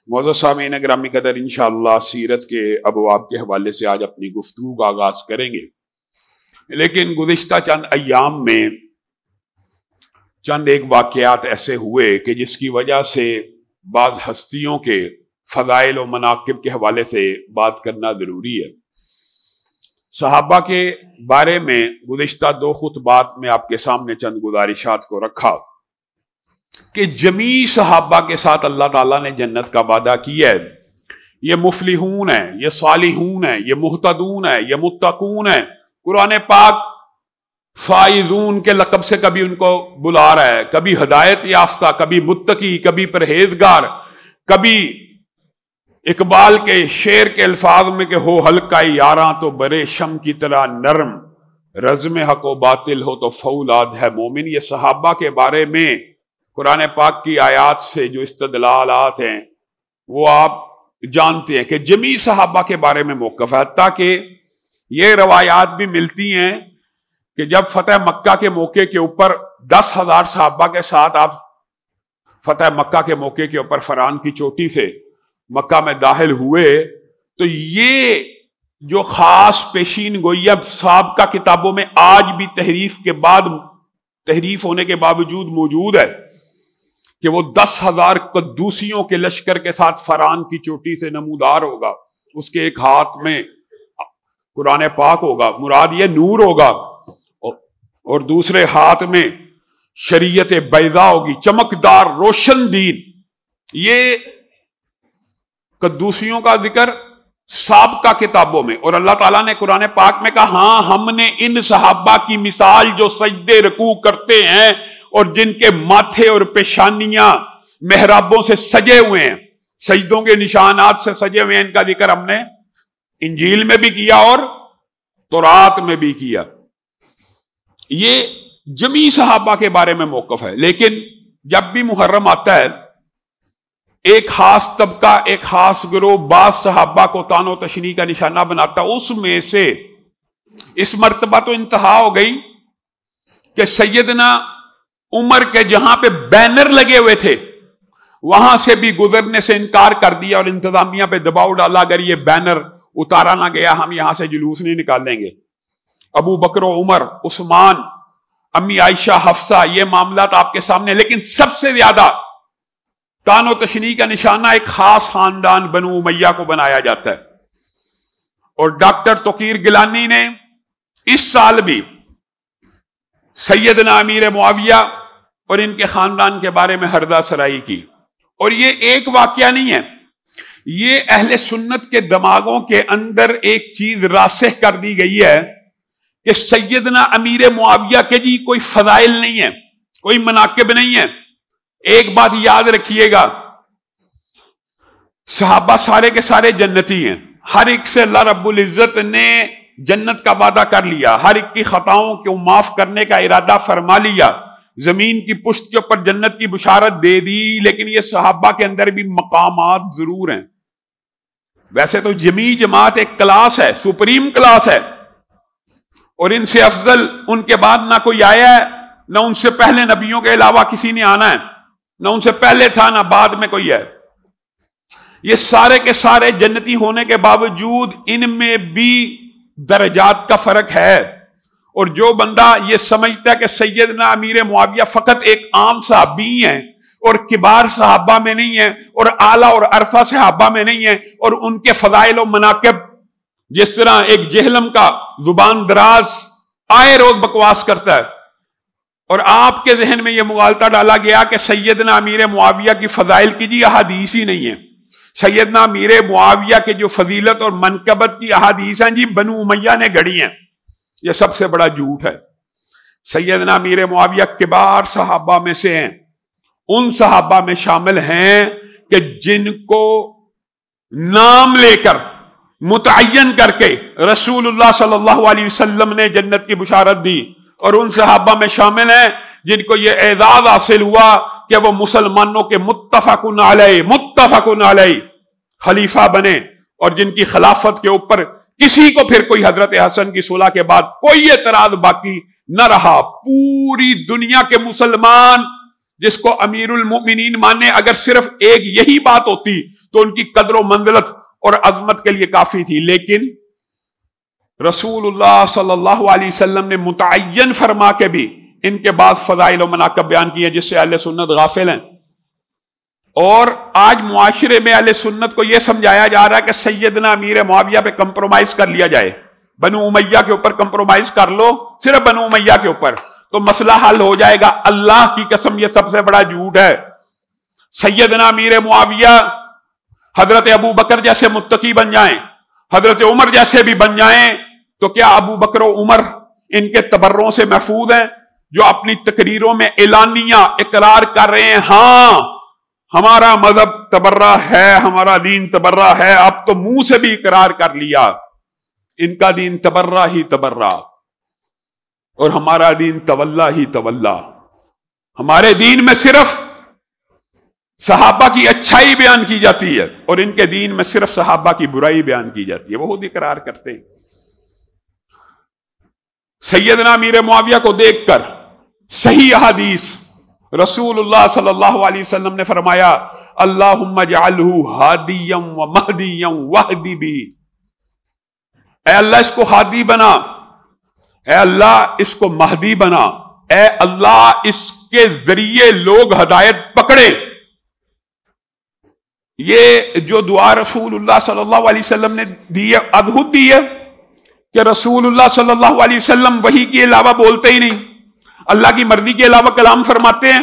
معزز سامعین گرامی قدر انشاءاللہ سیرت کے ابواب کے حوالے سے آج اپنی گفتگو کا آغاز کریں گے، لیکن گزشتہ چند ایام میں چند ایک واقعات ایسے ہوئے کہ جس کی وجہ سے بعض ہستیوں کے فضائل و مناقب کے حوالے سے بات کرنا ضروری ہے۔ صحابہ کے بارے میں گزشتہ 2 خطبات میں آپ کے سامنے چند گزارشات کو رکھا کہ جمیع صحابہ کے ساتھ اللہ تعالیٰ نے جنت کا وعدہ کیا ہے۔ یہ مفلحون ہیں، یہ صالحون ہیں، یہ مہتدون ہیں، یہ متقون ہیں۔ قرآن پاک فائزون کے لقب سے کبھی ان کو بلا رہا ہے، کبھی ہدایت یافتہ، کبھی متقی، کبھی پرہیزگار، کبھی اقبال کے شعر کے الفاظ میں کہ ہو ہلکا یاراں تو برے شم کی طرح نرم، رزم حق و باطل ہو تو فولاد ہے مومن۔ یہ صحابہ کے بارے میں قرآن پاک کی آیات سے جو استدلالات ہیں وہ آپ جانتے ہیں کہ جمیع صحابہ کے بارے میں موقف ہے۔ حتیٰ کہ یہ روایات بھی ملتی ہیں کہ جب فتح مکہ کے موقع کے اوپر 10,000 صحابہ کے ساتھ آپ فتح مکہ کے موقع کے اوپر فران کی چوٹی سے مکہ میں داخل ہوئے تو یہ جو خاص پیشین گوئی اب سابقہ کتابوں میں آج بھی تحریف ہونے کے باوجود موجود ہے کہ وہ 10,000 قدوسیوں کے لشکر کے ساتھ فران کی چوٹی سے نمودار ہوگا، اس کے ایک ہاتھ میں قرآن پاک ہوگا، مراد یہ نور ہوگا، اور دوسرے ہاتھ میں شریعت بیضا ہوگی، چمکدار روشن دین۔ یہ قدوسیوں کا ذکر سابقہ کتابوں میں، اور اللہ تعالیٰ نے قرآن پاک میں کہا ہاں ہم نے ان صحابہ کی مثال جو سجدے رکوع کرتے ہیں اور جن کے ماتھے اور پیشانیاں محرابوں سے سجے ہوئے ہیں، سجدوں کے نشانات سے سجے ہوئے ہیں، ان کا ذکر ہم نے انجیل میں بھی کیا اور تورات میں بھی کیا۔ یہ جمیع صحابہ کے بارے میں موقف ہے۔ لیکن جب بھی محرم آتا ہے ایک خاص طبقہ، ایک خاص گروہ بعض صحابہ کو طعن و تشنیع کا نشانہ بناتا، اس میں سے اس مرتبہ تو انتہا ہو گئی کہ سیدنا عمر کے جہاں پہ بینر لگے ہوئے تھے وہاں سے بھی گزرنے سے انکار کر دیا اور انتظامیہ پہ دباؤ ڈالا، اگر یہ بینر اتارا نہ گیا ہم یہاں سے جلوس نہیں نکالیں گے۔ ابو بکر و عمر، عثمان، امی عائشہ، حفصہ، یہ معاملات آپ کے سامنے۔ لیکن سب سے زیادہ طعن و تشنیع کا نشانہ ایک خاص خاندان بنو امیہ کو بنایا جاتا ہے، اور ڈاکٹر توقیر گیلانی نے اس سال بھی سیدنا امیر معاویہ اور ان کے خاندان کے بارے میں ہردہ سرائی کی۔ اور یہ ایک واقعہ نہیں ہے، یہ اہل سنت کے دماغوں کے اندر ایک چیز راسخ کر دی گئی ہے کہ سیدنا امیر معاویہ کے جی کوئی فضائل نہیں ہے، کوئی مناقب نہیں ہے۔ ایک بات یاد رکھیے گا، صحابہ سارے کے سارے جنتی ہیں، ہر ایک سے اللہ رب العزت نے جنت کا وعدہ کر لیا، ہر ایک کی خطاؤں کو معاف کرنے کا ارادہ فرما لیا، زمین کی پشت کے اوپر جنت کی بشارت دے دی۔ لیکن یہ صحابہ کے اندر بھی مقامات ضرور ہیں۔ ویسے تو جمیع جماعت ایک کلاس ہے، سپریم کلاس ہے، اور ان سے افضل ان کے بعد نہ کوئی آیا ہے، نہ ان سے پہلے نبیوں کے علاوہ کسی نے آنا ہے، نہ ان سے پہلے تھا نہ بعد میں کوئی ہے۔ یہ سارے کے سارے جنتی ہونے کے باوجود ان میں بھی درجات کا فرق ہے، اور جو بندہ یہ سمجھتا ہے کہ سیدنا امیر معاویہ فقط ایک عام صحابی ہیں اور کبار صحابہ میں نہیں ہیں اور اعلیٰ اور عرفہ صحابہ میں نہیں ہیں، اور ان کے فضائل و مناقب جس طرح ایک جہلم کا زبان دراز آئے روز بکواس کرتا ہے، اور آپ کے ذہن میں یہ مغالطہ ڈالا گیا کہ سیدنا امیر معاویہ کی فضائل کی جی احادیث ہی نہیں ہے، سیدنا امیر معاویہ کے جو فضیلت اور منقبت کی احادیث ہیں جی بنو امیہ نے گھڑی ہیں۔ یہ سب سے بڑا جھوٹ ہے۔ سیدنا امیر معاویہ کبار صحابہ میں سے ہیں، ان صحابہ میں شامل ہیں کہ جن کو نام لے کر متعین کر کے رسول اللہ صلی اللہ علیہ وسلم نے جنت کی بشارت دی، اور ان صحابہ میں شامل ہیں جن کو یہ اعزاز حاصل ہوا کہ وہ مسلمانوں کے متفقن علیہ خلیفہ بنے، اور جن کی خلافت کے اوپر کسی کو پھر کوئی حضرت حسن کی صلح کے بعد کوئی اعتراض باقی نہ رہا۔ پوری دنیا کے مسلمان جس کو امیر المؤمنین مانے، اگر صرف ایک یہی بات ہوتی تو ان کی قدر و منزلت اور عظمت کے لیے کافی تھی، لیکن رسول اللہ صلی اللہ علیہ وسلم نے متعین فرما کے بھی ان کے بعد فضائل و مناقب بیان کیے جس سے اہل سنت غافل ہیں۔ اور آج معاشرے میں اہل سنت کو یہ سمجھایا جا رہا ہے کہ سیدنا امیر معاویہ پہ کمپرومائز کر لیا جائے، بنو امیہ کے اوپر کمپرومائز کر لو، صرف بنو امیہ کے اوپر تو مسئلہ حل ہو جائے گا۔ اللہ کی قسم یہ سب سے بڑا جھوٹ ہے۔ سیدنا امیر معاویہ حضرت ابو بکر جیسے متقی بن جائیں، حضرت عمر جیسے بھی بن جائیں، تو کیا ابو بکر و عمر ان کے تبروں سے محفوظ ہیں جو اپنی تقریروں میں اعلانیہ اقرار کر رہے ہیں ہاں ہمارا مذہب تبرہ ہے، ہمارا دین تبرہ ہے، اب تو منہ سے بھی اقرار کر لیا ان کا دین تبرہ ہی تبرہ اور ہمارا دین تولا ہی تولا۔ ہمارے دین میں صرف صحابہ کی اچھائی بیان کی جاتی ہے اور ان کے دین میں صرف صحابہ کی برائی بیان کی جاتی ہے، وہ خود اقرار کرتے ہیں۔ سیدنا امیر معاویہ کو دیکھ کر صحیح احادیث رسول اللہ صلی اللہ علیہ وسلم نے فرمایا اللہم اجعلہ ہادیا و مہدیا واہدی بھی، اے اللہ اس کو ہادی بنا، اے اللہ اس کو مہدی بنا، اے اللہ اس کے ذریعے لوگ ہدایت پکڑے۔ یہ جو دعا رسول اللہ صلی اللہ علیہ وسلم نے دی ہے، ادھوت دی ہے کہ رسول اللہ صلی اللہ علیہ وسلم وحی کے علاوہ بولتے ہی نہیں، اللہ کی مرضی کے علاوہ کلام فرماتے ہیں،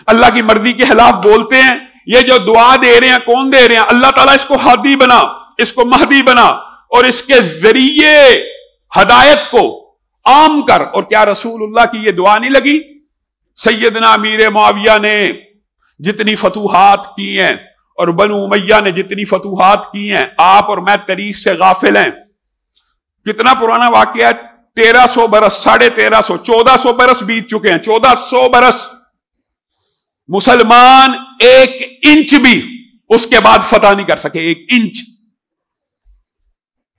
اللہ کی مرضی کے خلاف بولتے ہیں۔ یہ جو دعا دے رہے ہیں کون دے رہے ہیں؟ اللہ تعالیٰ اس کو ہادی بنا، اس کو مہدی بنا اور اس کے ذریعے ہدایت کو عام کر۔ اور کیا رسول اللہ کی یہ دعا نہیں لگی؟ سیدنا امیر معاویہ نے جتنی فتوحات کی ہیں اور بنو امیہ نے جتنی فتوحات کی ہیں، آپ اور میں تاریخ سے غافل ہیں۔ کتنا پرانا واقعہ ہے؟ 1300 برس، 1350، 1400 برس بیت چکے ہیں، 1400 برس مسلمان ایک انچ بھی اس کے بعد فتح نہیں کر سکے، ایک انچ۔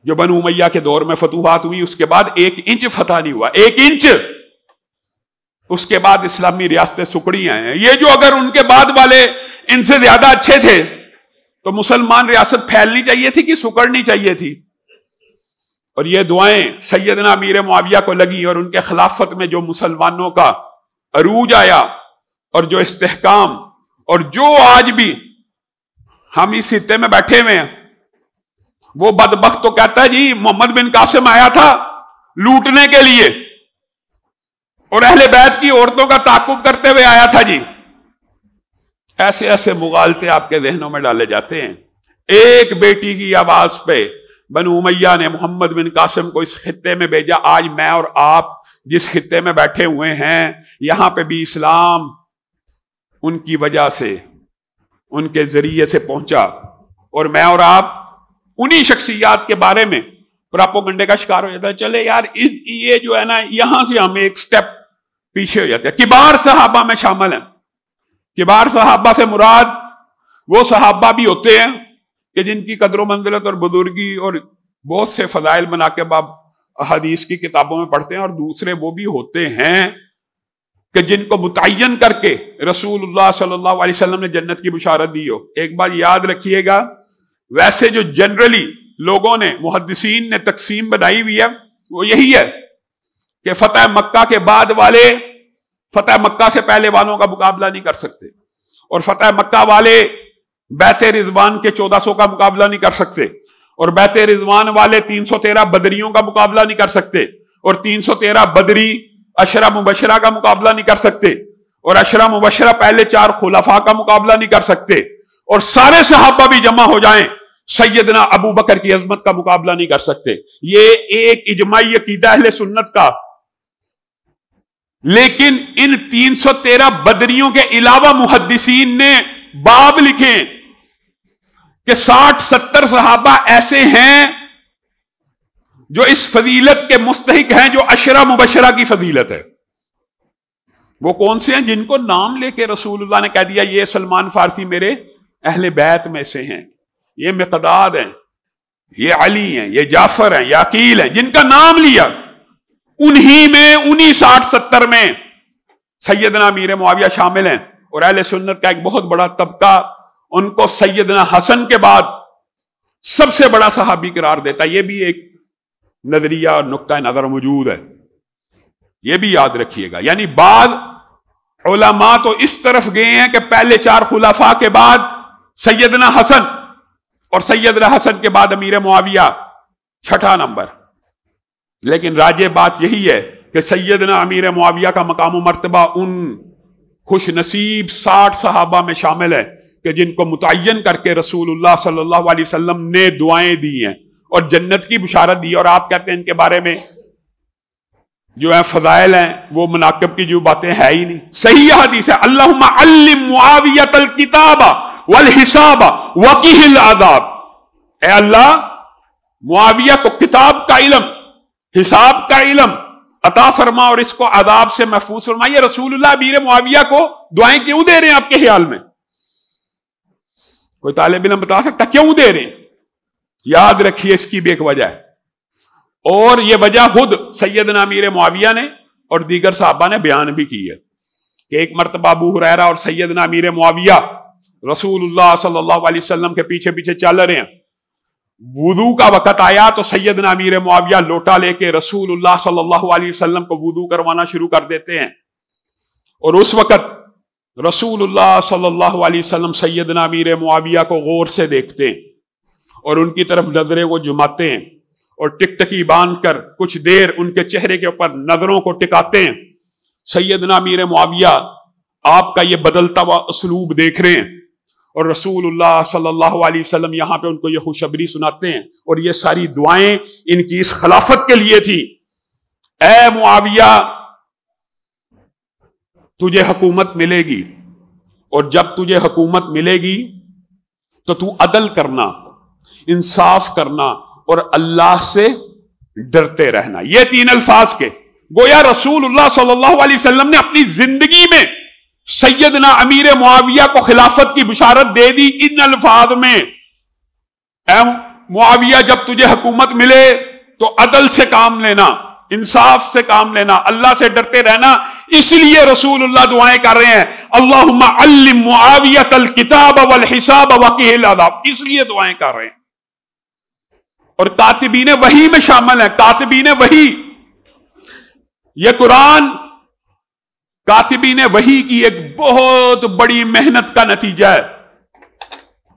جو بنو امیہ کے دور میں فتوحات ہوئی اس کے بعد ایک انچ فتح نہیں ہوا، ایک انچ۔ اس کے بعد اسلامی ریاستیں سکڑی ہیں۔ یہ جو اگر ان کے بعد والے ان سے زیادہ اچھے تھے تو مسلمان ریاست پھیلنی چاہیے تھی کہ سکڑنی چاہیے تھی؟ اور یہ دعائیں سیدنا امیر معاویہ کو لگی اور ان کے خلافت میں جو مسلمانوں کا عروج آیا اور جو استحکام، اور جو آج بھی ہم اس خطے میں بیٹھے ہوئے ہیں، وہ بدبخت تو کہتا ہے جی محمد بن قاسم آیا تھا لوٹنے کے لیے اور اہل بیت کی عورتوں کا تعاقب کرتے ہوئے آیا تھا جی۔ ایسے ایسے مغالطے آپ کے ذہنوں میں ڈالے جاتے ہیں۔ ایک بیٹی کی آواز پہ بنو امیہ نے محمد بن قاسم کو اس خطے میں بھیجا۔ آج میں اور آپ جس خطے میں بیٹھے ہوئے ہیں یہاں پہ بھی اسلام ان کی وجہ سے، ان کے ذریعے سے پہنچا، اور میں اور آپ انہی شخصیات کے بارے میں پراپوگنڈے کا شکار ہو جاتا ہے۔ چلے یار یہ جو ہے نا، یہاں سے ہم ایک سٹیپ پیچھے ہو جاتے ہیں۔ کبار صحابہ میں شامل ہیں۔ کبار صحابہ سے مراد وہ صحابہ بھی ہوتے ہیں کہ جن کی قدر و منزلت اور بزرگی اور بہت سے فضائل بنا کے آپ حدیث کی کتابوں میں پڑھتے ہیں، اور دوسرے وہ بھی ہوتے ہیں کہ جن کو متعین کر کے رسول اللہ صلی اللہ علیہ وسلم نے جنت کی بشارت دی ہو۔ ایک بات یاد رکھیے گا، ویسے جو جنرلی لوگوں نے، محدثین نے تقسیم بنائی ہوئی ہے وہ یہی ہے کہ فتح مکہ کے بعد والے فتح مکہ سے پہلے والوں کا مقابلہ نہیں کر سکتے، اور فتح مکہ والے بیت رضوان کے 1400 کا مقابلہ نہیں کر سکتے، اور بیت رضوان والے 313 بدریوں کا مقابلہ نہیں کر سکتے، اور 313 بدری عشرہ مبشرہ کا مقابلہ نہیں کر سکتے، اور عشرہ مبشرہ پہلے 4 خلفاء کا مقابلہ نہیں کر سکتے، اور سارے صحابہ بھی جمع ہو جائیں سیدنا ابو بکر کی عظمت کا مقابلہ نہیں کر سکتے۔ یہ ایک اجماعی عقیدہ اہل سنت کا۔ لیکن ان 313 بدریوں کے علاوہ محدثین نے باب لکھے کہ 60-70 صحابہ ایسے ہیں جو اس فضیلت کے مستحق ہیں، جو عشرہ مبشرہ کی فضیلت ہے۔ وہ کون سے ہیں؟ جن کو نام لے کے رسول اللہ نے کہہ دیا یہ سلمان فارسی میرے اہل بیت میں سے ہیں، یہ مقداد ہیں، یہ علی ہیں، یہ جعفر ہیں، یہ عقیل ہیں، جن کا نام لیا انہی میں، انہی 60-70 میں سیدنا امیر معاویہ شامل ہیں۔ اور اہل سنت کا ایک بہت بڑا طبقہ ان کو سیدنا حسن کے بعد سب سے بڑا صحابی قرار دیتا ہے. یہ بھی ایک نظریہ اور نقطہ نظر موجود ہے، یہ بھی یاد رکھیے گا. یعنی بعض علماء تو اس طرف گئے ہیں کہ پہلے 4 خلفاء کے بعد سیدنا حسن، اور سیدنا حسن کے بعد امیر معاویہ 6 نمبر. لیکن راجع بات یہی ہے کہ سیدنا امیر معاویہ کا مقام و مرتبہ ان خوش نصیب 60 صحابہ میں شامل ہے کہ جن کو متعین کر کے رسول اللہ صلی اللہ علیہ وسلم نے دعائیں دی ہیں اور جنت کی بشارت دی. اور آپ کہتے ہیں ان کے بارے میں جو ہیں فضائل ہیں، وہ مناقب کی جو باتیں ہے ہی نہیں. صحیح حدیث ہے، اللہم علم معاویۃ الکتاب والحساب وقیہ العذاب. اے اللہ معاویہ کو کتاب کا علم، حساب کا علم عطا فرما اور اس کو عذاب سے محفوظ فرما. یہ رسول اللہ امیر معاویہ کو دعائیں کیوں دے رہے ہیں آپ کے خیال میں؟ کوئی طالب علم بتا سکتا کیوں دے رہے ہیں؟ یاد رکھیے اس کی بھی ایک وجہ ہے، اور یہ وجہ خود سیدنا امیر معاویہ نے اور دیگر صحابہ نے بیان بھی کی ہے کہ ایک مرتبہ ابو ہریرہ اور سیدنا امیر معاویہ رسول اللہ صلی اللہ علیہ وسلم کے پیچھے پیچھے چل رہے ہیں. وضو کا وقت آیا تو سیدنا امیر معاویہ لوٹا لے کے رسول اللہ صلی اللہ علیہ وسلم کو وضو کروانا شروع کر دیتے ہیں، اور اس وقت رسول اللہ صلی اللہ علیہ وسلم سیدنا امیر معاویہ کو غور سے دیکھتے ہیں اور ان کی طرف نظریں وہ جماتے ہیں اور ٹکٹکی باندھ کر کچھ دیر ان کے چہرے کے اوپر نظروں کو ٹکاتے ہیں. سیدنا امیر معاویہ آپ کا یہ بدلتا ہوا اسلوب دیکھ رہے ہیں اور رسول اللہ صلی اللہ علیہ وسلم یہاں پہ ان کو یہ خوشخبری سناتے ہیں، اور یہ ساری دعائیں ان کی اس خلافت کے لیے تھی. اے معاویہ تجھے حکومت ملے گی، اور جب تجھے حکومت ملے گی تو تو عدل کرنا، انصاف کرنا اور اللہ سے ڈرتے رہنا. یہ 3 الفاظ کے گویا رسول اللہ صلی اللہ علیہ وسلم نے اپنی زندگی میں سیدنا امیر معاویہ کو خلافت کی بشارت دے دی ان الفاظ میں. اے معاویہ جب تجھے حکومت ملے تو عدل سے کام لینا، انصاف سے کام لینا، اللہ سے ڈرتے رہنا. اس لیے رسول اللہ دعائیں کر رہے ہیں اللہم علم معاویۃ الکتاب والحساب وقیہ العذاب، اس لیے دعائیں کر رہے ہیں. اور کاتبین وحی میں شامل ہیں. کاتبین وحی، یہ قرآن کاتبین وحی کی ایک بہت بڑی محنت کا نتیجہ ہے،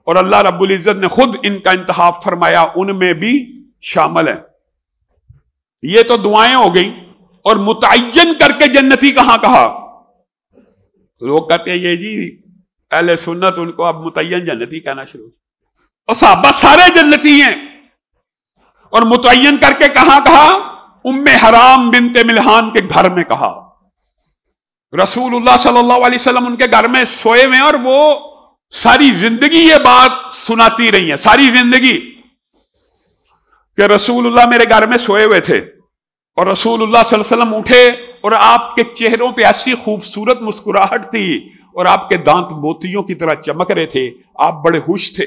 اور اللہ رب العزت نے خود ان کا انتخاب فرمایا، ان میں بھی شامل ہے. یہ تو دعائیں ہو گئی، اور متعین کر کے جنتی کہاں کہا؟ لوگ کہتے ہیں یہ جی اہل سنت ان کو اب متعین جنتی کہنا شروع، اور صحابہ سارے جنتی ہیں. اور متعین کر کے کہاں کہا؟ ام حرام بنت ملحان کے گھر میں کہا. رسول اللہ صلی اللہ علیہ وسلم ان کے گھر میں سوئے ہوئے ہیں، اور وہ ساری زندگی یہ بات سناتی رہی ہیں، ساری زندگی کہ رسول اللہ میرے گھر میں سوئے ہوئے تھے، اور رسول اللہ صلی اللہ علیہ وسلم اٹھے اور آپ کے چہروں پہ ایسی خوبصورت مسکراہٹ تھی اور آپ کے دانت موتیوں کی طرح چمک رہے تھے، آپ بڑے خوش تھے.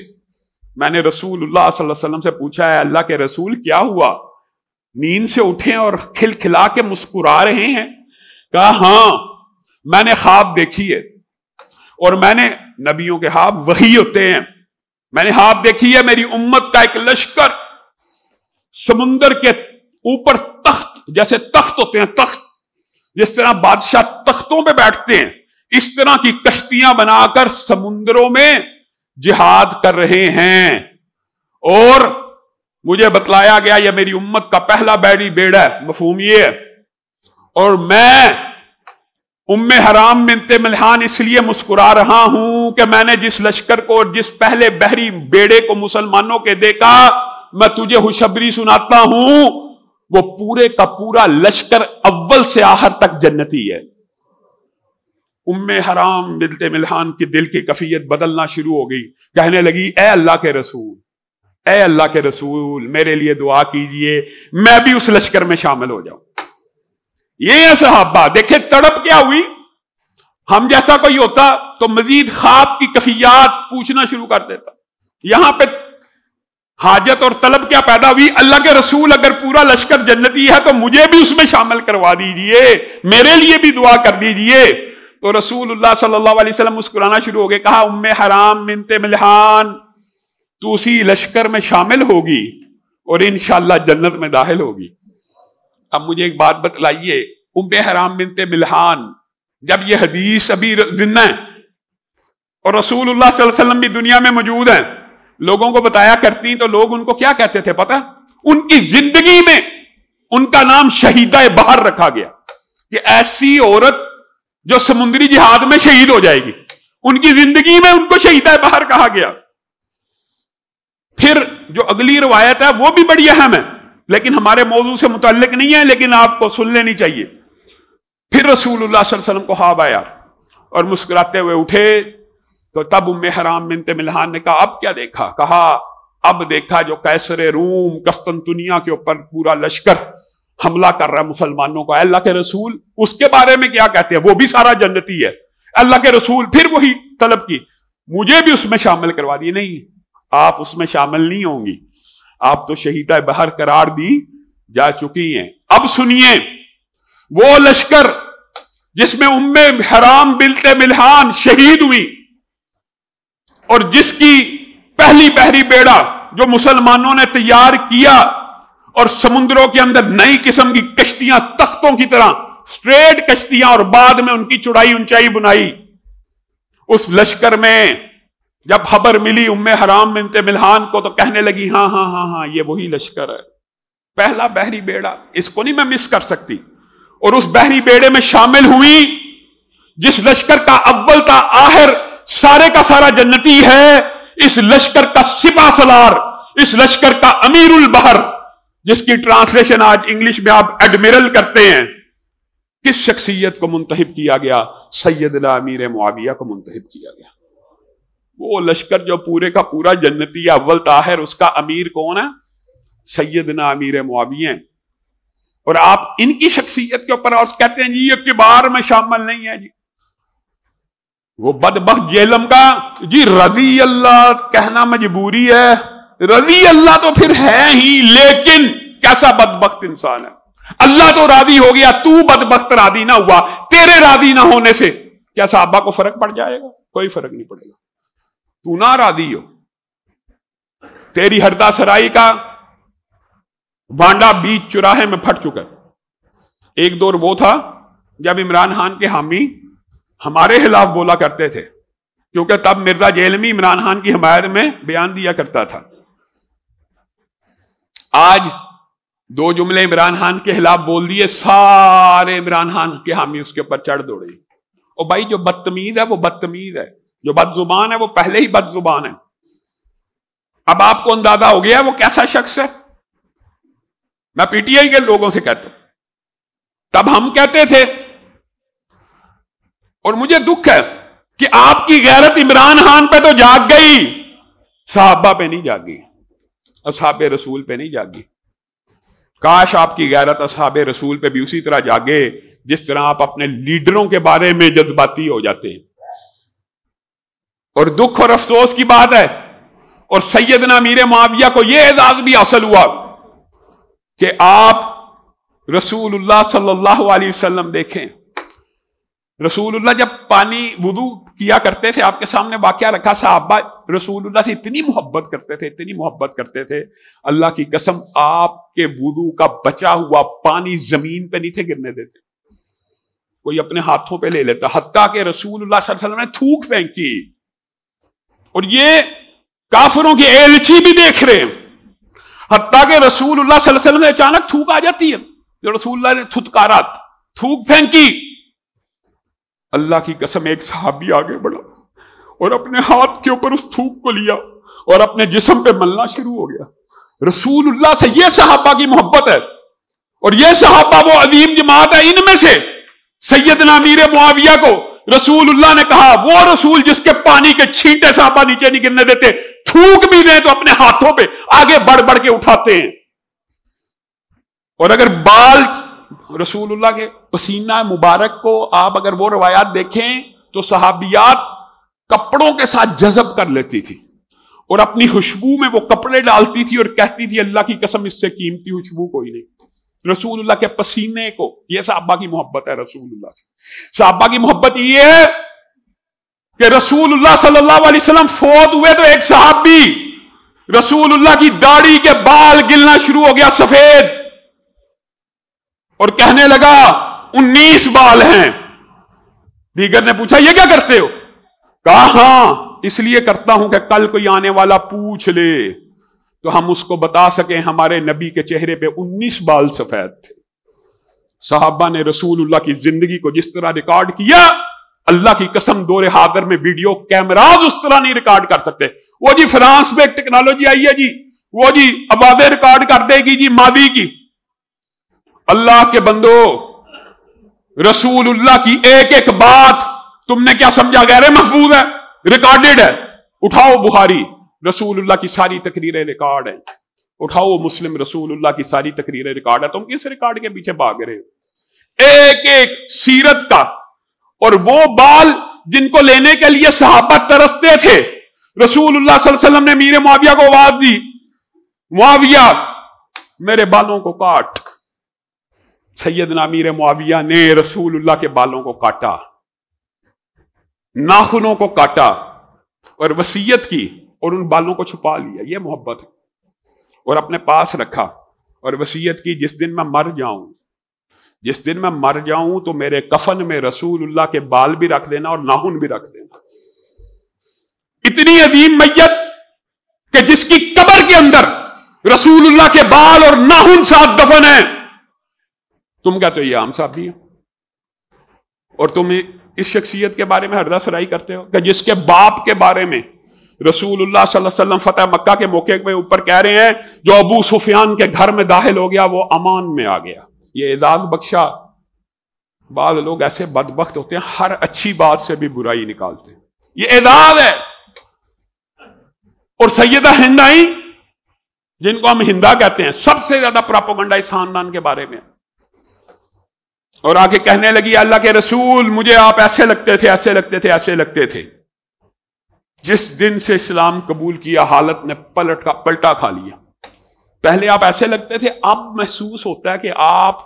میں نے رسول اللہ صلی اللہ علیہ وسلم سے پوچھا ہے اللہ کے رسول کیا ہوا؟ نیند سے اٹھے اور کھل کھلا کے مسکرا رہے ہیں؟ کہا ہاں میں نے خواب دیکھی ہے، اور میں نے نبیوں کے خواب وحی ہوتے ہیں، میں نے خواب دیکھی ہے میری امت کا ایک لشکر سمندر کے اوپر تخت، جیسے تخت ہوتے ہیں، تخت جس طرح بادشاہ تختوں پہ بیٹھتے ہیں، اس طرح کی کشتیاں بنا کر سمندروں میں جہاد کر رہے ہیں. اور مجھے بتلایا گیا یہ میری امت کا پہلا بیڑی بیڑا ہے. مفہوم یہ ہے. اور میں ام حرام بنت ملحان اس لیے مسکرا رہا ہوں کہ میں نے جس لشکر کو، جس پہلے بحری بیڑے کو مسلمانوں کے دیکھا، میں تجھے خوشخبری سناتا ہوں وہ پورے کا پورا لشکر اول سے آخر تک جنتی ہے. ام حرام بنت ملحان کی دل کی کیفیت بدلنا شروع ہو گئی. کہنے لگی اے اللہ کے رسول، اے اللہ کے رسول میرے لیے دعا کیجئے میں بھی اس لشکر میں شامل ہو جاؤں. یہ ہے صحابہ. دیکھیں تڑپ کیا ہوئی. ہم جیسا کوئی ہوتا تو مزید خواب کی کیفیات پوچھنا شروع کر دیتا. یہاں پہ حاجت اور طلب کیا پیدا ہوئی؟ اللہ کے رسول اگر پورا لشکر جنتی ہے تو مجھے بھی اس میں شامل کروا دیجئے، میرے لیے بھی دعا کر دیجئے. تو تو رسول اللہ صلی اللہ علیہ وسلم مسکرانا شروع ہو گئے. کہا ام حرام بنت ملحان تو اسی لشکر میں شامل ہوگی اور انشاءاللہ جنت میں داخل ہوگی. اب مجھے ایک بات بتلائیے, ام حرام بنت ملحان جب یہ حدیث ابھی زندہ ہے اور رسول اللہ صلی اللہ علیہ وسلم بھی دنیا میں موجود ہیں, لوگوں کو بتایا کرتی تو لوگ ان کو کیا کہتے تھے پتہ؟ ان کی زندگی میں ان کا نام شہیدہ بحر رکھا گیا کہ ایسی عورت جو سمندری جہاد میں شہید ہو جائے گی, ان کی زندگی میں ان کو شہیدہ بحر کہا گیا. پھر جو اگلی روایت ہے وہ بھی بڑی اہم ہے لیکن ہمارے موضوع سے متعلق نہیں ہے, لیکن آپ کو سن لینی چاہیے. پھر رسول اللہ صلی اللہ علیہ وسلم کو خواب آیا اور مسکراتے ہوئے اٹھے تو تب ام حرام بنت ملحان نے کہا اب کیا دیکھا؟ کہا اب دیکھا جو قیصر روم قسطنطنیہ کے اوپر پورا لشکر حملہ کر رہا ہے مسلمانوں کو. اللہ کے رسول اس کے بارے میں کیا کہتے ہیں؟ وہ بھی سارا جنتی ہے. اللہ کے رسول پھر وہی طلب کی, مجھے بھی اس میں شامل کروا دی. نہیں, آپ اس میں شامل نہیں ہوں گی, آپ تو شہیدہ بحر قرار دی جا چکی ہیں. اب سنیے, وہ لشکر جس میں ام حرام بنت ملحان شہید ہوئی اور جس کی پہلی بحری بیڑا جو مسلمانوں نے تیار کیا اور سمندروں کے اندر نئی قسم کی کشتیاں تختوں کی طرح سٹریٹ کشتیاں اور بعد میں ان کی چوڑائی اونچائی بنائی, اس لشکر میں جب خبر ملی ام حرام بنت ملحان کو تو کہنے لگی ہاں ہاں ہاں ہاں یہ وہی لشکر ہے, پہلا بحری بیڑا, اس کو نہیں میں مس کر سکتی. اور اس بحری بیڑے میں شامل ہوئی جس لشکر کا اول تا آخر سارے کا سارا جنتی ہے, اس لشکر کا سپہ سالار, اس لشکر کا امیر البحر, جس کی ٹرانسلیشن آج انگلش میں آپ ایڈمرل کرتے ہیں, کس شخصیت کو منتخب کیا گیا؟ سیدنا امیر معاویہ کو منتخب کیا گیا. وہ لشکر جو پورے کا پورا جنتی ہے اول تاہر, اس کا امیر کون ہے؟ سیدنا امیر معاویہ. اور آپ ان کی شخصیت کے اوپر اور کہتے ہیں جی یہ کبار میں شامل نہیں ہے. جی وہ بدبخت جیلم کا جی رضی اللہ کہنا مجبوری ہے, رضی اللہ تو پھر ہے ہی, لیکن کیسا بدبخت انسان ہے. اللہ تو راضی ہو گیا, تو بدبخت راضی نہ ہوا. تیرے راضی نہ ہونے سے کیا صحابہ کو فرق پڑ جائے گا؟ کوئی فرق نہیں پڑے گا. تو نہ راضی ہو, تیری ہردا سرائی کا وانڈا بیچ چوراہے میں پھٹ چکا ہے. ایک دور وہ تھا جب عمران خان کے حامی ہمارے خلاف بولا کرتے تھے, کیونکہ تب مرزا جیلمی عمران خان کی حمایت میں بیان دیا کرتا تھا. آج دو جملے عمران خان کے خلاف بول دیے, سارے عمران خان کے حامی اس کے اوپر چڑھ دوڑے. اور بھائی جو بدتمیز ہے وہ بدتمیز ہے, جو بد زبان ہے وہ پہلے ہی بد زبان ہے. اب آپ کو اندازہ ہو گیا وہ کیسا شخص ہے. میں پی ٹی آئی کے لوگوں سے کہتا ہوں, تب ہم کہتے تھے, اور مجھے دکھ ہے کہ آپ کی غیرت عمران خان پہ تو جاگ گئی, صحابہ پہ نہیں جاگی, اصحاب رسول پہ نہیں جاگی. کاش آپ کی غیرت اصحاب رسول پہ بھی اسی طرح جاگے جس طرح آپ اپنے لیڈروں کے بارے میں جذباتی ہو جاتے ہیں. اور دکھ اور افسوس کی بات ہے, اور سیدنا امیر معاویہ کو یہ اعزاز بھی حاصل ہوا کہ آپ رسول اللہ صلی اللہ علیہ وسلم دیکھیں. رسول اللہ جب پانی وضو کیا کرتے تھے, آپ کے سامنے واقعہ رکھا, صحابہ رسول اللہ سے اتنی محبت کرتے تھے, اتنی محبت کرتے تھے, اللہ کی قسم آپ کے وضو کا بچا ہوا پانی زمین پہ نہیں تھے گرنے دیتے, کوئی اپنے ہاتھوں پہ لے لیتا. حتیٰ کہ رسول اللہ صلی اللہ علیہ وسلم نے تھوک پھینکی, اور یہ کافروں کے ایلچی بھی دیکھ رہے ہیں. حتیٰ کہ رسول اللہ صلی اللہ علیہ وسلم نے اچانک تھوک آ جاتی ہے, جو رسول اللہ نے تھتکارا, تھوک پھینکی. اللہ کی قسم ایک صحابی آگے بڑھا اور اپنے ہاتھ کے اوپر اس تھوک کو لیا اور اپنے جسم پہ ملنا شروع ہو گیا. رسول اللہ سے یہ صحابہ کی محبت ہے, اور یہ صحابہ وہ عظیم جماعت ہے. ان میں سے سیدنا امیر معاویہ کو رسول اللہ نے کہا, وہ رسول جس کے پانی کے چھینٹے صحابہ نیچے نہیں گرنے دیتے, تھوک بھی دیں تو اپنے ہاتھوں پہ آگے بڑھ بڑھ کے اٹھاتے ہیں. اور اگر بال رسول اللہ کے پسینہ مبارک کو آپ اگر وہ روایات دیکھیں تو صحابیات کپڑوں کے ساتھ جذب کر لیتی تھی, اور اپنی خوشبو میں وہ کپڑے ڈالتی تھی اور کہتی تھی اللہ کی قسم اس سے قیمتی خوشبو کوئی نہیں. رسول اللہ کے پسینے کو. یہ صحابہ کی محبت ہے رسول اللہ سے. صحابہ کی محبت یہ ہے کہ رسول اللہ صلی اللہ علیہ وسلم فوت ہوئے تو ایک صحابی رسول اللہ کی داڑھی کے بال گلنا شروع ہو گیا سفید, اور کہنے لگا 19 بال ہیں. دیگر نے پوچھا یہ کیا کرتے ہو؟ کہا ہاں اس لیے کرتا ہوں کہ کل کوئی آنے والا پوچھ لے تو ہم اس کو بتا سکیں ہمارے نبی کے چہرے پہ 19 بال سفید تھے. صحابہ نے رسول اللہ کی زندگی کو جس طرح ریکارڈ کیا, اللہ کی قسم دور حاضر میں ویڈیو کیمراز اس طرح نہیں ریکارڈ کر سکتے. وہ جی فرانس میں ایک ٹیکنالوجی آئی ہے جی, وہ جی آوازیں ریکارڈ کر دے گی جی ماضی کی. اللہ کے بندو, رسول اللہ کی ایک ایک بات تم نے کیا سمجھا غیر محفوظ ہے؟ ریکارڈڈ ہے. اٹھاؤ بخاری, رسول اللہ کی ساری تقریریں ریکارڈ ہیں. اٹھاؤ مسلم, رسول اللہ کی ساری تقریریں ریکارڈ ہے. تم کس ریکارڈ کے پیچھے بھاگ رہے ہو؟ ایک ایک سیرت کا. اور وہ بال جن کو لینے کے لیے صحابہ ترستے تھے, رسول اللہ صلی اللہ علیہ وسلم نے میر معاویہ کو آواز دی, معاویہ میرے بالوں کو کاٹ. سیدنا امیر معاویہ نے رسول اللہ کے بالوں کو کاٹا, ناخنوں کو کاٹا اور وصیت کی, اور ان بالوں کو چھپا لیا. یہ محبت ہے. اور اپنے پاس رکھا اور وصیت کی جس دن میں مر جاؤں, جس دن میں مر جاؤں تو میرے کفن میں رسول اللہ کے بال بھی رکھ دینا اور ناخن بھی رکھ دینا. اتنی عظیم میت کہ جس کی قبر کے اندر رسول اللہ کے بال اور ناخن ساتھ دفن ہیں. تم کہتے ہو یہ عام صاحب بھی ہے, اور تم اس شخصیت کے بارے میں ہردہ سرائی کرتے ہو کہ جس کے باپ کے بارے میں رسول اللہ صلی اللہ علیہ وسلم فتح مکہ کے موقع پہ اوپر کہہ رہے ہیں جو ابو سفیان کے گھر میں داخل ہو گیا وہ امان میں آ گیا. یہ اعزاز بخشا. بعض لوگ ایسے بدبخت ہوتے ہیں ہر اچھی بات سے بھی برائی نکالتے ہیں. یہ اعزاز ہے. اور سیدہ ہند آئی جن کو ہم ہندا کہتے ہیں, سب سے زیادہ پراپوگنڈا اس خاندان کے بارے میں, اور آگے کہنے لگی اللہ کے رسول مجھے آپ ایسے لگتے تھے, ایسے لگتے تھے, ایسے لگتے تھے. جس دن سے اسلام قبول کیا حالت نے پلٹا کھا لیا. پہلے آپ ایسے لگتے تھے, اب محسوس ہوتا ہے کہ آپ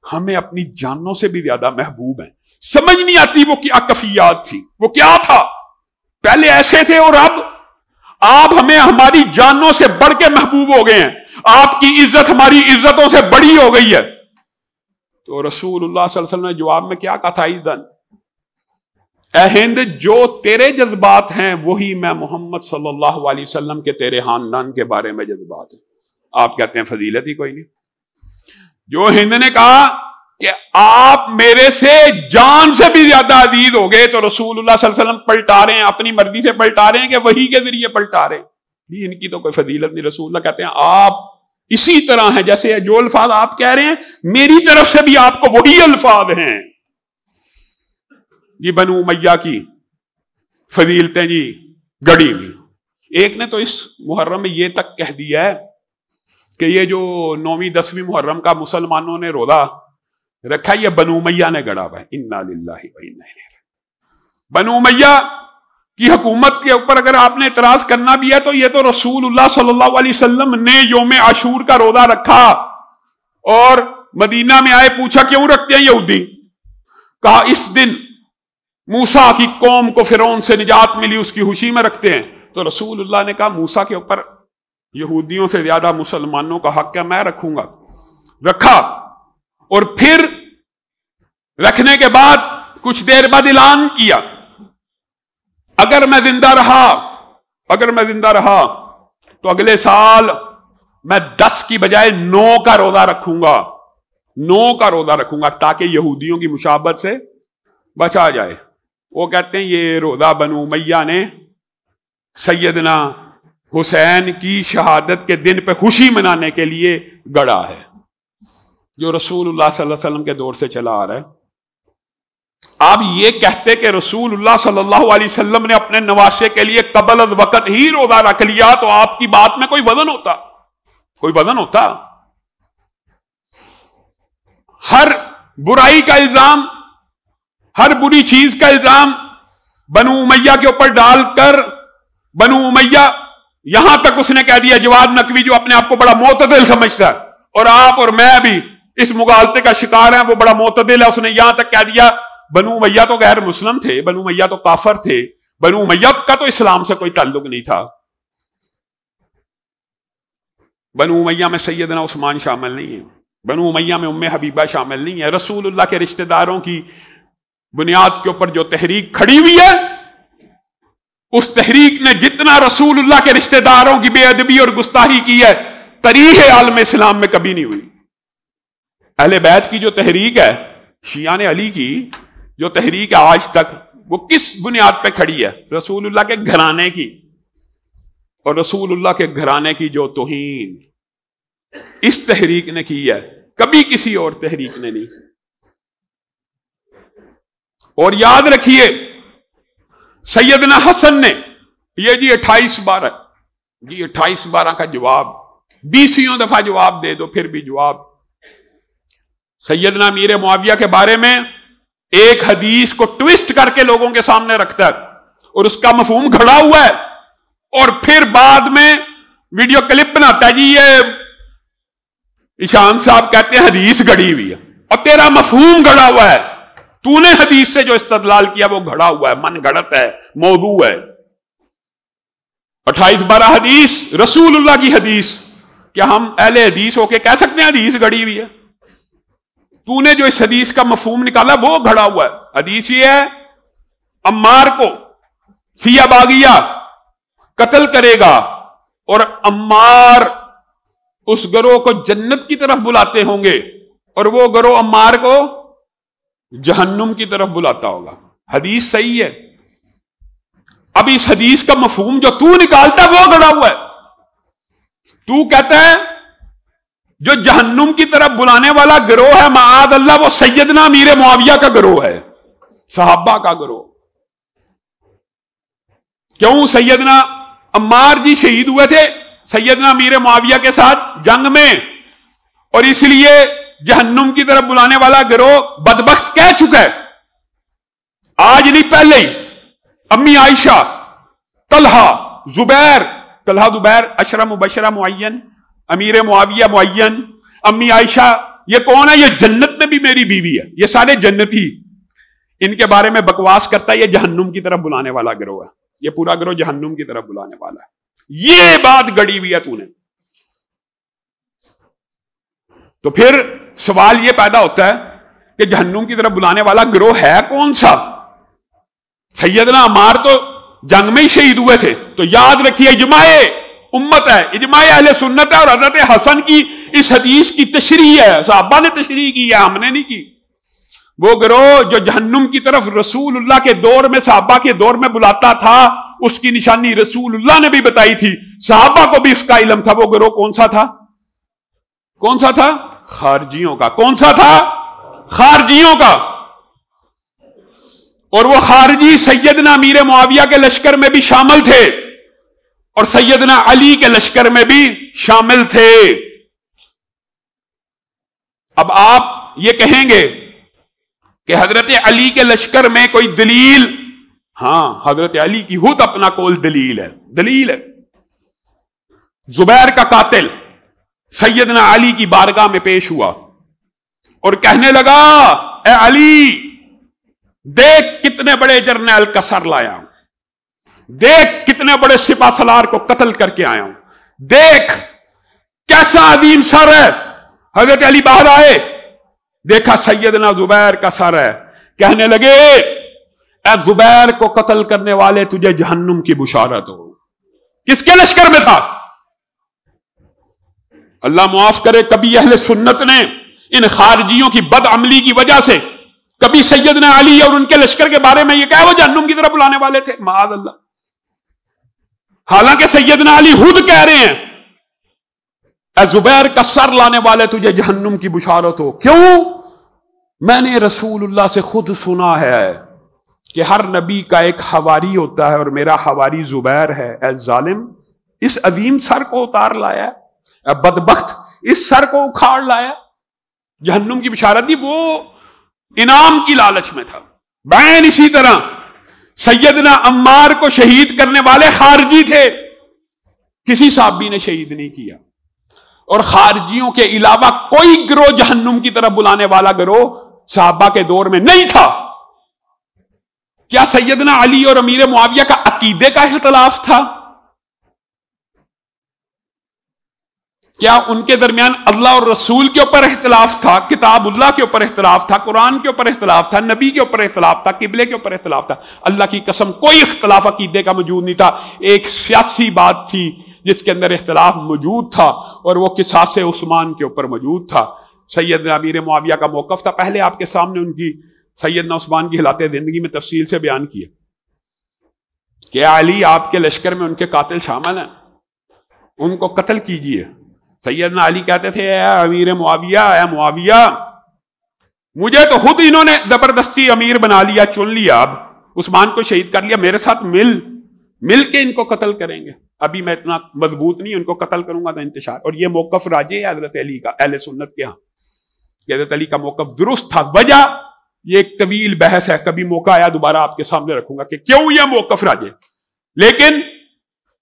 ہمیں اپنی جانوں سے بھی زیادہ محبوب ہیں. سمجھ نہیں آتی وہ کیا کفیات تھی, وہ کیا تھا. پہلے ایسے تھے اور اب آپ ہمیں ہماری جانوں سے بڑھ کے محبوب ہو گئے ہیں. آپ کی عزت ہماری عزتوں سے بڑی ہو گئی ہے. تو رسول اللہ صلی اللہ علیہ وسلم نے جواب میں کیا کہا تھا؟ اے ہند, جو تیرے جذبات ہیں وہی میں محمد صلی اللہ علیہ وسلم کے تیرے خاندان کے بارے میں جذبات ہیں. آپ کہتے ہیں فضیلت ہی کوئی نہیں. جو ہند نے کہا کہ آپ میرے سے جان سے بھی زیادہ عزیز ہو گئے, تو رسول اللہ صلی اللہ علیہ وسلم پلٹا رہے ہیں, اپنی مرضی سے پلٹا رہے ہیں کہ وہی کے ذریعے پلٹا رہے ہیں. ان کی تو کوئی فضیلت نہیں. رسول اللہ کہتے ہیں آپ اسی طرح ہیں جیسے جو الفاظ آپ کہہ رہے ہیں میری طرف سے بھی آپ کو وہی الفاظ ہیں. یہ بنو امیہ کی فضیلتیں جی گڑی ہوئی. ایک نے تو اس محرم میں یہ تک کہہ دیا ہے کہ یہ جو 9ویں 10ویں محرم کا مسلمانوں نے روزہ رکھا یہ بنو امیہ نے گڑا ہوا ہے. انا للہ و انا الیہ راجعون. بنو امیہ کی حکومت کے اوپر اگر آپ نے اعتراض کرنا بھی ہے تو یہ تو رسول اللہ صلی اللہ علیہ وسلم نے یوم عاشور کا روزہ رکھا اور مدینہ میں آئے, پوچھا کیوں رکھتے ہیں یہودی؟ کہا اس دن موسیٰ کی قوم کو فرعون سے نجات ملی, اس کی خوشی میں رکھتے ہیں. تو رسول اللہ نے کہا موسیٰ کے اوپر یہودیوں سے زیادہ مسلمانوں کا حق ہے, میں رکھوں گا. رکھا, اور پھر رکھنے کے بعد کچھ دیر بعد اعلان کیا اگر میں زندہ رہا تو اگلے سال میں 10 کی بجائے 9 کا روزہ رکھوں گا. 9 کا روزہ رکھوں گا تاکہ یہودیوں کی مشابہت سے بچا جائے. وہ کہتے ہیں یہ روزہ بنو امیہ نے سیدنا حسین کی شہادت کے دن پہ خوشی منانے کے لیے گڑا ہے, جو رسول اللہ صلی اللہ علیہ وسلم کے دور سے چلا آ رہا ہے. آپ یہ کہتے کہ رسول اللہ صلی اللہ علیہ وسلم نے اپنے نواسے کے لیے قبل از وقت ہی روزہ رکھ لیا تو آپ کی بات میں کوئی وزن ہوتا. ہر برائی کا الزام, ہر بری چیز کا الزام بنو امیہ کے اوپر ڈال کر بنو امیہ, یہاں تک اس نے کہہ دیا جواد نقوی جو اپنے آپ کو بڑا معتدل سمجھتا ہے, اور آپ اور میں بھی اس مغالطے کا شکار ہیں، وہ بڑا معتدل ہے، اس نے یہاں تک کہہ دیا بنو امیہ تو غیر مسلم تھے، بنو امیہ تو کافر تھے، بنو امیہ کا تو اسلام سے کوئی تعلق نہیں تھا، بنو امیہ میں سیدنا عثمان شامل نہیں ہے، بنو امیہ میں ام حبیبہ شامل نہیں ہے، رسول اللہ کے رشتہ داروں کی بنیاد کے اوپر جو تحریک کھڑی ہوئی ہے، اس تحریک نے جتنا رسول اللہ کے رشتہ داروں کی بے ادبی اور گستاخی کی ہے، تاریخ عالم اسلام میں کبھی نہیں ہوئی۔ اہل بیت کی جو تحریک ہے، شیعان علی کی جو تحریک ہے آج تک، وہ کس بنیاد پہ کھڑی ہے؟ رسول اللہ کے گھرانے کی، اور رسول اللہ کے گھرانے کی جو توہین اس تحریک نے کی ہے، کبھی کسی اور تحریک نے نہیں۔ اور یاد رکھیے سیدنا حسن نے یہ جی 28/12 جی 28/12 کا جواب 20 دفعہ جواب دے دو پھر بھی جواب، سیدنا امیر معاویہ کے بارے میں ایک حدیث کو ٹویسٹ کر کے لوگوں کے سامنے رکھتا ہے اور اس کا مفہوم گھڑا ہوا ہے، اور پھر بعد میں ویڈیو کلپ بناتا ہے، جی یہ ایشان صاحب کہتے ہیں حدیث گھڑی ہوئی ہے، اور تیرا مفہوم گھڑا ہوا ہے، تو نے حدیث سے جو استدلال کیا وہ گھڑا ہوا ہے، من گھڑت ہے، موضوع ہے۔ 28/12 حدیث رسول اللہ کی حدیث، کیا ہم اہل حدیث ہو کے کہہ سکتے ہیں حدیث گھڑی ہوئی ہے؟ تو نے جو اس حدیث کا مفہوم نکالا وہ گھڑا ہوا ہے۔ حدیث یہ ہے عمار کو فیہ باغیہ قتل کرے گا، اور عمار اس گروہ کو جنت کی طرف بلاتے ہوں گے، اور وہ گروہ عمار کو جہنم کی طرف بلاتا ہوگا۔ حدیث صحیح ہے۔ اب اس حدیث کا مفہوم جو تو نکالتا ہے وہ گڑا ہوا ہے۔ تو کہتا ہے جو جہنم کی طرف بلانے والا گروہ ہے معاذ اللہ وہ سیدنا امیر معاویہ کا گروہ ہے، صحابہ کا گروہ۔ کیوں؟ سیدنا عمار جی شہید ہوئے تھے سیدنا امیر معاویہ کے ساتھ جنگ میں، اور اس لیے جہنم کی طرف بلانے والا گروہ بدبخت کہہ چکا ہے، آج نہیں پہلے ہی۔ امی عائشہ، طلحہ، زبیر، طلحہ زبیر عشرہ مبشرہ معین، امیر معاویہ معین، امی عائشہ یہ کون ہے؟ یہ جنت میں بھی میری بیوی ہے، یہ سارے جنتی، ان کے بارے میں بکواس کرتا ہے یہ جہنم کی طرف بلانے والا گروہ ہے، یہ پورا گروہ جہنم کی طرف بلانے والا ہے۔ یہ بات گڑی ہوئی ہے تو نے۔ تو پھر سوال یہ پیدا ہوتا ہے کہ جہنم کی طرف بلانے والا گروہ ہے کون سا؟ سیدنا عمار تو جنگ میں ہی شہید ہوئے تھے، تو یاد رکھیے اجماع امت ہے، اجماع اہل سنت ہے، اور حضرت حسن کی اس حدیث کی تشریح ہے، صحابہ نے تشریح کی ہے، ہم نے نہیں کی۔ وہ گروہ جو جہنم کی طرف رسول اللہ کے دور میں، صحابہ کے دور میں بلاتا تھا، اس کی نشانی رسول اللہ نے بھی بتائی تھی، صحابہ کو بھی اس کا علم تھا۔ وہ گروہ کون سا تھا؟ کون سا تھا؟ خارجیوں کا۔ کون سا تھا؟ خارجیوں کا۔ اور وہ خارجی سیدنا امیر معاویہ کے لشکر میں بھی شامل تھے، اور سیدنا علی کے لشکر میں بھی شامل تھے۔ اب آپ یہ کہیں گے کہ حضرت علی کے لشکر میں کوئی دلیل؟ ہاں، حضرت علی کی خود اپنا قول دلیل ہے، دلیل ہے۔ زبیر کا قاتل سیدنا علی کی بارگاہ میں پیش ہوا اور کہنے لگا اے علی، دیکھ کتنے بڑے جرنیل کا سر لایا ہوں، دیکھ کتنے بڑے سپاہ سالار کو قتل کر کے آیا ہوں، دیکھ کیسا عظیم سر ہے۔ حضرت علی باہر آئے، دیکھا سیدنا زبیر کا سر ہے، کہنے لگے اے زبیر کو قتل کرنے والے تجھے جہنم کی بشارت ہو۔ کس کے لشکر میں تھا؟ اللہ معاف کرے، کبھی اہل سنت نے ان خارجیوں کی بد عملی کی وجہ سے کبھی سیدنا علی اور ان کے لشکر کے بارے میں یہ کہا وہ جہنم کی طرف بلانے والے تھے؟ معاذ اللہ۔ حالانکہ سیدنا علی خود کہہ رہے ہیں اے زبیر کا سر لانے والے تجھے جہنم کی بشارت ہو۔ کیوں؟ میں نے رسول اللہ سے خود سنا ہے کہ ہر نبی کا ایک حواری ہوتا ہے، اور میرا حواری زبیر ہے۔ اے ظالم، اس عظیم سر کو اتار لایا، اے بدبخت اس سر کو اکھاڑ لایا۔ جہنم کی بشارت دی، وہ انعام کی لالچ میں تھا۔ بین اسی طرح سیدنا عمار کو شہید کرنے والے خارجی تھے، کسی صحابی نے شہید نہیں کیا، اور خارجیوں کے علاوہ کوئی گروہ جہنم کی طرف بلانے والا گروہ صحابہ کے دور میں نہیں تھا۔ کیا سیدنا علی اور امیر معاویہ کا عقیدے کا اختلاف تھا؟ کیا ان کے درمیان اللہ اور رسول کے اوپر اختلاف تھا، کتاب اللہ کے اوپر اختلاف تھا، قرآن کے اوپر اختلاف تھا، نبی کے اوپر اختلاف تھا، قبلے کے اوپر اختلاف تھا؟ اللہ کی قسم کوئی اختلاف عقیدے کا موجود نہیں تھا۔ ایک سیاسی بات تھی جس کے اندر اختلاف موجود تھا، اور وہ قصاص عثمان کے اوپر موجود تھا۔ سیدنا امیر معاویہ کا موقف تھا، پہلے آپ کے سامنے ان کی سیدنا عثمان کی حالات زندگی میں تفصیل سے بیان کیا کہ علی آپ کے لشکر میں ان کے قاتل شامل ہیں، ان کو قتل کیجئے۔ سیدنا علی کہتے تھے اے امیر معاویہ، اے معاویہ، مجھے تو خود انہوں نے زبردستی امیر بنا لیا، چن لیا، اب عثمان کو شہید کر لیا، میرے ساتھ مل کے ان کو قتل کریں گے۔ ابھی میں اتنا مضبوط نہیں، ان کو قتل کروں گا تو انتشار۔ اور یہ موقف راجع ہے حضرت علی کا، اہل سنت کے ہاں کہ حضرت علی کا موقف درست تھا۔ وجہ یہ ایک طویل بحث ہے، کبھی موقع آیا دوبارہ آپ کے سامنے رکھوں گا کہ کیوں یہ موقف راجع۔ لیکن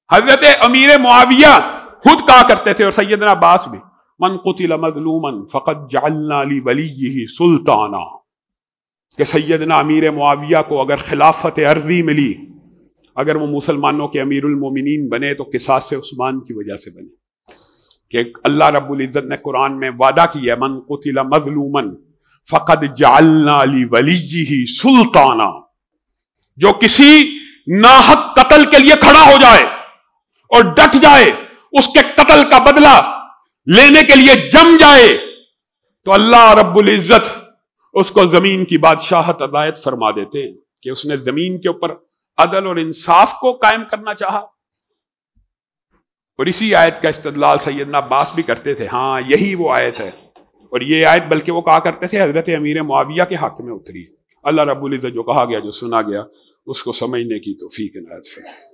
حضرت امیر معاویہ خود کہا کرتے تھے، اور سیدنا عباس بھی، من قتل مظلوما فقد جعلنا لولیہ سلطانا، کہ سیدنا امیر معاویہ کو اگر خلافت ارضی ملی، اگر وہ مسلمانوں کے امیر المومنین بنے تو قصاص عثمان کی وجہ سے بنے، کہ اللہ رب العزت نے قرآن میں وعدہ کیا ہے من قتل مظلوما فقد جعلنا لولیہ سلطانا، جو کسی ناحق قتل کے لیے کھڑا ہو جائے اور ڈٹ جائے، اس کے قتل کا بدلہ لینے کے لیے جم جائے، تو اللہ رب العزت اس کو زمین کی بادشاہت عنایت فرما دیتے ہیں، کہ اس نے زمین کے اوپر عدل اور انصاف کو قائم کرنا چاہا۔ اور اسی آیت کا استدلال سیدنا عباس بھی کرتے تھے، ہاں یہی وہ آیت ہے، اور یہ آیت بلکہ وہ کہا کرتے تھے حضرت امیر معاویہ کے حق میں اتری۔ اللہ رب العزت جو کہا گیا، جو سنا گیا، اس کو سمجھنے کی توفیق عنایت فرمائے۔